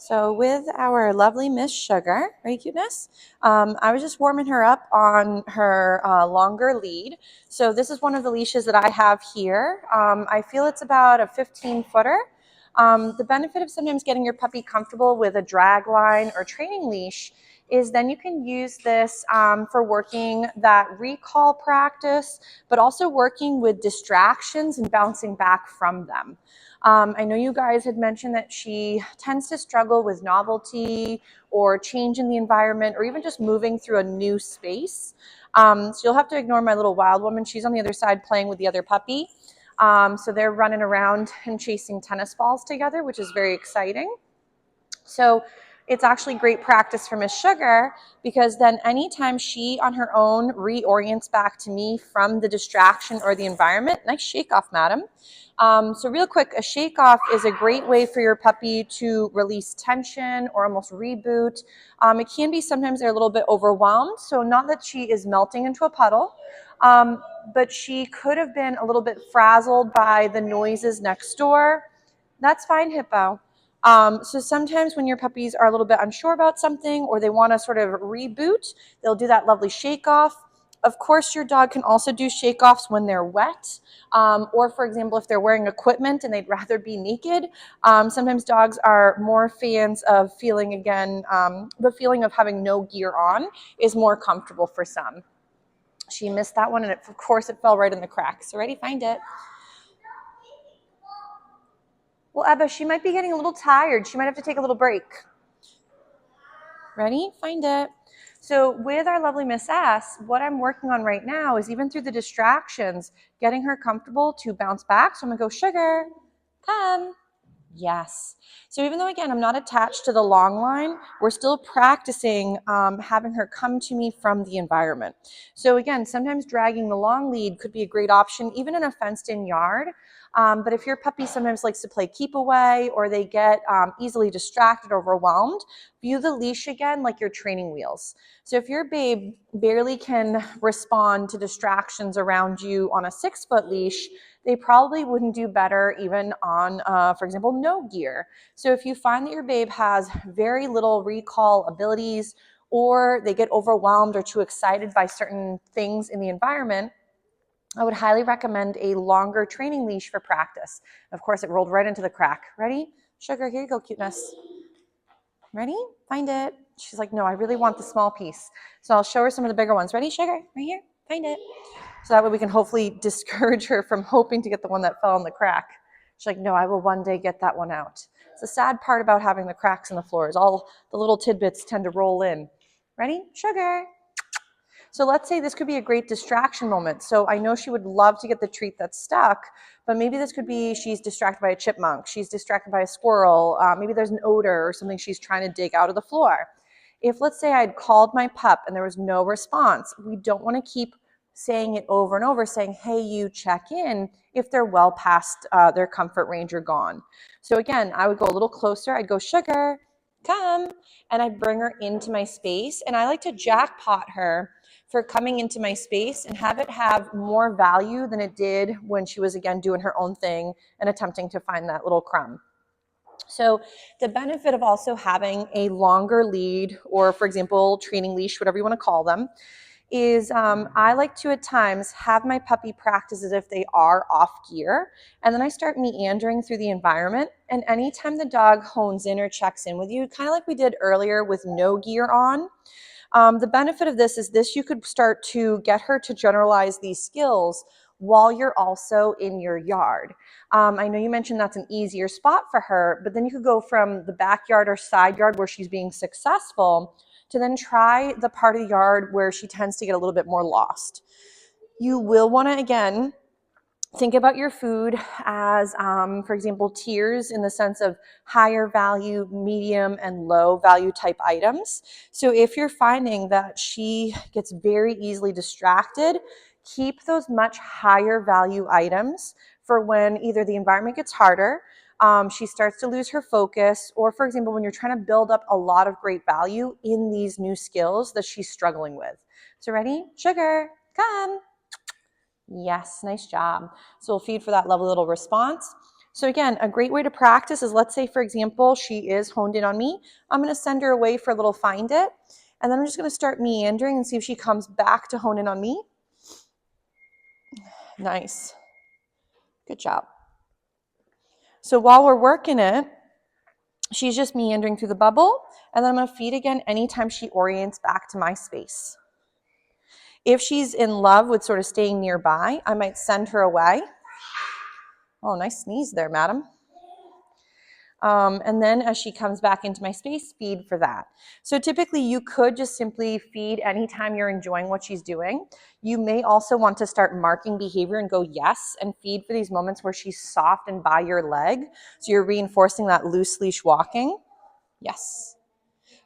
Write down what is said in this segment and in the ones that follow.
So with our lovely Miss Sugar, right, cuteness? I was just warming her up on her longer lead. So this is one of the leashes that I have here. I feel it's about a 15-footer. The benefit of sometimes getting your puppy comfortable with a drag line or training leash is then you can use this for working that recall practice, but also working with distractions and bouncing back from them. I know you guys had mentioned that she tends to struggle with novelty or change in the environment or even just moving through a new space. So you'll have to ignore my little wild woman. She's on the other side playing with the other puppy. So they're running around and chasing tennis balls together, which is very exciting. So it's actually great practice for Miss Sugar because then anytime she on her own reorients back to me from the distraction or the environment, nice shake off, madam. So real quick, a shake off is a great way for your puppy to release tension or almost reboot. It can be sometimes they're a little bit overwhelmed. So not that she is melting into a puddle, but she could have been a little bit frazzled by the noises next door. That's fine, Hippo. So sometimes when your puppies are a little bit unsure about something or they want to sort of reboot, they'll do that lovely shake off. Of course, your dog can also do shake offs when they're wet, or for example, if they're wearing equipment and they'd rather be naked. Sometimes dogs are more fans of feeling, again, the feeling of having no gear on is more comfortable for some. She missed that one, and of course it fell right in the crack. So ready, find it. Well, Ebba, she might be getting a little tired. She might have to take a little break. Ready? Find it. So with our lovely Miss S, what I'm working on right now is even through the distractions, getting her comfortable to bounce back. So I'm going to go, Sugar, come. Yes. So even though, again, I'm not attached to the long line, we're still practicing having her come to me from the environment. So again, sometimes dragging the long lead could be a great option, even in a fenced-in yard. But if your puppy sometimes likes to play keep away or they get easily distracted or overwhelmed, view the leash again like your training wheels. So if your babe barely can respond to distractions around you on a 6-foot leash, they probably wouldn't do better even on, for example, no gear. So if you find that your babe has very little recall abilities or they get overwhelmed or too excited by certain things in the environment, I would highly recommend a longer training leash for practice. Of course, it rolled right into the crack. Ready? Sugar, here you go, cuteness. Ready? Find it. She's like, no, I really want the small piece. So I'll show her some of the bigger ones. Ready, Sugar? Right here. Find it. So that way we can hopefully discourage her from hoping to get the one that fell in the crack. She's like, no, I will one day get that one out. It's the sad part about having the cracks in the floor is all the little tidbits tend to roll in. Ready? Sugar. So let's say this could be a great distraction moment. So I know she would love to get the treat that's stuck, but maybe this could be she's distracted by a chipmunk, she's distracted by a squirrel, maybe there's an odor or something she's trying to dig out of the floor. If let's say I'd called my pup and there was no response, we don't want to keep saying it over and over, saying, hey, you check in if they're well past their comfort range or gone. So again, I would go a little closer. I'd go, Sugar, come. And I'd bring her into my space. And I like to jackpot her for coming into my space and have it have more value than it did when she was, again, doing her own thing and attempting to find that little crumb. So the benefit of also having a longer lead or, for example, training leash, whatever you want to call them, is I like to at times have my puppy practice as if they are off gear, and then I start meandering through the environment, and anytime the dog hones in or checks in with you, kind of like we did earlier with no gear on, the benefit of this is you could start to get her to generalize these skills while you're also in your yard. I know you mentioned that's an easier spot for her, but then you could go from the backyard or side yard where she's being successful to then try the part of the yard where she tends to get a little bit more lost. You will want to, again, think about your food as, for example, tiers in the sense of higher value, medium, and low value type items. So if you're finding that she gets very easily distracted, keep those much higher value items for when either the environment gets harder, she starts to lose her focus, or for example, when you're trying to build up a lot of great value in these new skills that she's struggling with. So ready? Sugar, come. Yes, nice job. So we'll feed for that lovely little response. So again, a great way to practice is, let's say, for example, she is honed in on me. I'm going to send her away for a little find it. And then I'm just going to start meandering and see if she comes back to hone in on me. Nice. Good job. So while we're working it, she's just meandering through the bubble. And then I'm going to feed again anytime she orients back to my space. If she's in love with sort of staying nearby, I might send her away. Oh, nice sneeze there, madam. And then as she comes back into my space, feed for that. So typically you could just simply feed anytime you're enjoying what she's doing. You may also want to start marking behavior and go yes, and feed for these moments where she's soft and by your leg. So you're reinforcing that loose leash walking. Yes.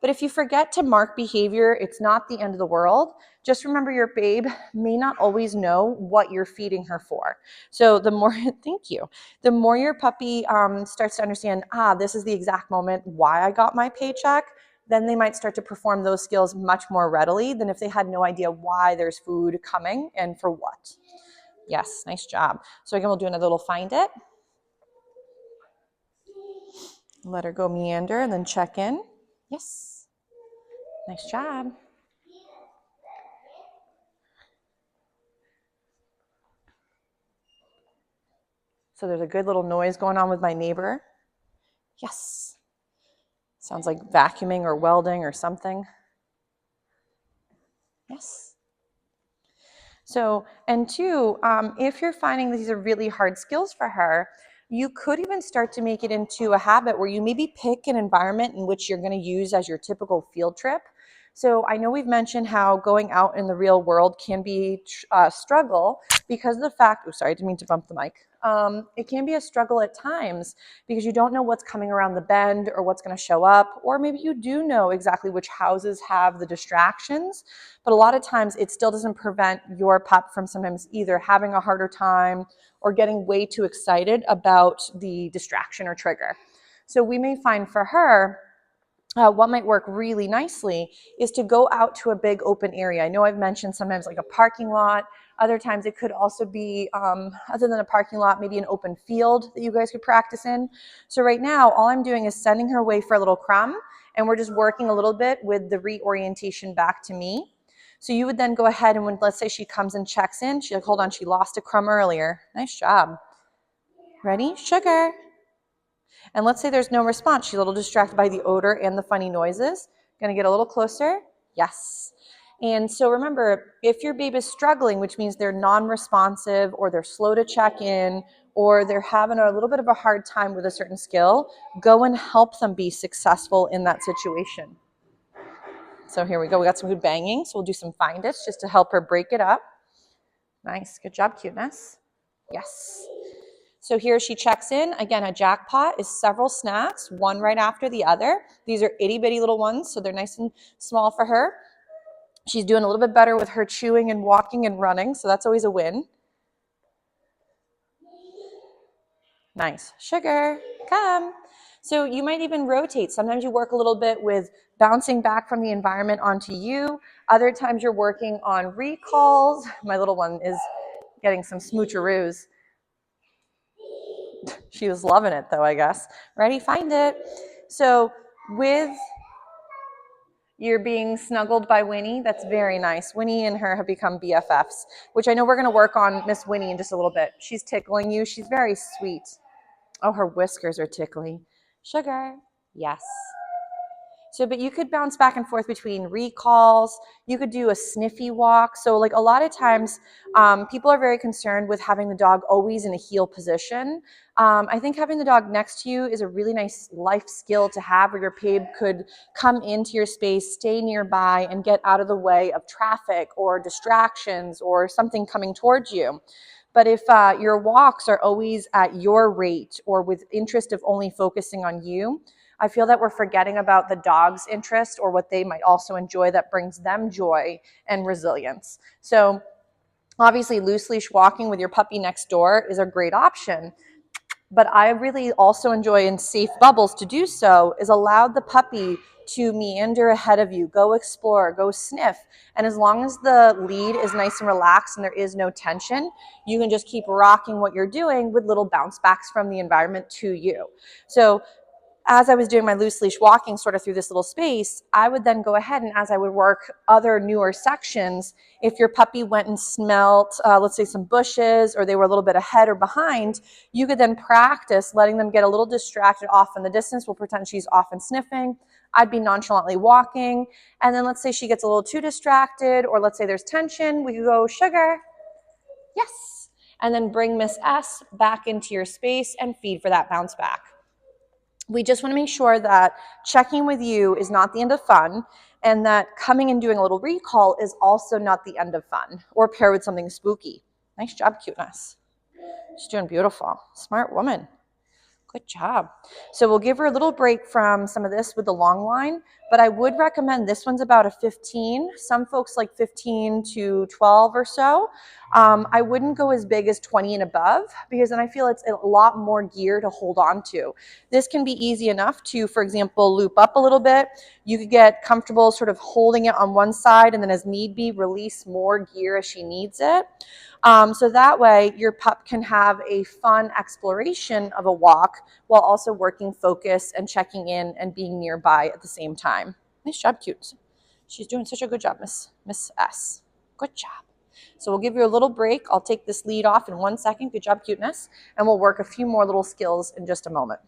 But if you forget to mark behavior, it's not the end of the world. Just remember, your babe may not always know what you're feeding her for. So the more, thank you, the more your puppy starts to understand, this is the exact moment why I got my paycheck, then they might start to perform those skills much more readily than if they had no idea why there's food coming and for what. Yes, nice job. So again, we'll do another little find it. Let her go meander and then check in. Yes. Nice job. So there's a good little noise going on with my neighbor. Yes. Sounds like vacuuming or welding or something. Yes. So, and two, if you're finding these are really hard skills for her, you could even start to make it into a habit where you maybe pick an environment in which you're going to use as your typical field trip. So I know we've mentioned how going out in the real world can be a struggle because of the fact, oh, sorry, I didn't mean to bump the mic. It can be a struggle at times because you don't know what's coming around the bend or what's going to show up, or maybe you do know exactly which houses have the distractions, but a lot of times it still doesn't prevent your pup from sometimes either having a harder time or getting way too excited about the distraction or trigger. So we may find for her, what might work really nicely is to go out to a big open area. I know I've mentioned sometimes like a parking lot. Other times it could also be, other than a parking lot, maybe an open field that you guys could practice in. So right now, all I'm doing is sending her away for a little crumb, and we're just working a little bit with the reorientation back to me. So you would then go ahead and when, let's say she comes and checks in, she's like, hold on, she lost a crumb earlier. Nice job. Ready? Sugar. And let's say there's no response. She's a little distracted by the odor and the funny noises. Gonna get a little closer. Yes. And so remember, if your baby is struggling, which means they're non-responsive or they're slow to check in or they're having a little bit of a hard time with a certain skill, go and help them be successful in that situation. So here we go. We got some good banging. So we'll do some find it's just to help her break it up. Nice. Good job, cuteness. Yes. So here she checks in. Again, a jackpot is several snacks, one right after the other. These are itty bitty little ones, so they're nice and small for her. She's doing a little bit better with her chewing and walking and running, so that's always a win. Nice. Sugar, come. So you might even rotate. Sometimes you work a little bit with bouncing back from the environment onto you. Other times you're working on recalls. My little one is getting some smoocheroos. She was loving it though, I guess. Ready? Find it. So with you're being snuggled by Winnie, that's very nice. Winnie and her have become BFFs, which I know we're going to work on Miss Winnie in just a little bit. She's tickling you. She's very sweet. Oh, her whiskers are tickly. Sugar. Yes. So, but you could bounce back and forth between recalls. You could do a sniffy walk. So like a lot of times people are very concerned with having the dog always in a heel position. I think having the dog next to you is a really nice life skill to have where your babe could come into your space, stay nearby, and get out of the way of traffic or distractions or something coming towards you. But if your walks are always at your rate or with interest of only focusing on you, I feel that we're forgetting about the dog's interest or what they might also enjoy that brings them joy and resilience. So obviously loose leash walking with your puppy next door is a great option. but I really also enjoy in safe bubbles to do so is allow the puppy to meander ahead of you, go explore, go sniff. And as long as the lead is nice and relaxed and there is no tension, you can just keep rocking what you're doing with little bounce backs from the environment to you. So as I was doing my loose leash walking sort of through this little space, I would then go ahead and as I would work other newer sections, if your puppy went and smelt, let's say some bushes, or they were a little bit ahead or behind, you could then practice letting them get a little distracted off in the distance. We'll pretend she's off and sniffing. I'd be nonchalantly walking. And then let's say she gets a little too distracted, or let's say there's tension. We could go, sugar, yes. And then bring Miss S back into your space and feed for that bounce back. We just want to make sure that checking with you is not the end of fun, and that coming and doing a little recall is also not the end of fun, or pair with something spooky. Nice job, cuteness. She's doing beautiful. Smart woman. Good job. So we'll give her a little break from some of this with the long line, but I would recommend this one's about a 15. Some folks like 15 to 12 or so. I wouldn't go as big as 20 and above, because then I feel it's a lot more gear to hold on to. This can be easy enough to, for example, loop up a little bit. You could get comfortable sort of holding it on one side and then as need be, release more gear as she needs it. So that way your pup can have a fun exploration of a walk while also working focus and checking in and being nearby at the same time. Nice job, cute. She's doing such a good job, Miss S. Good job. So we'll give you a little break. I'll take this lead off in 1 second. Good job, cuteness. And we'll work a few more little skills in just a moment.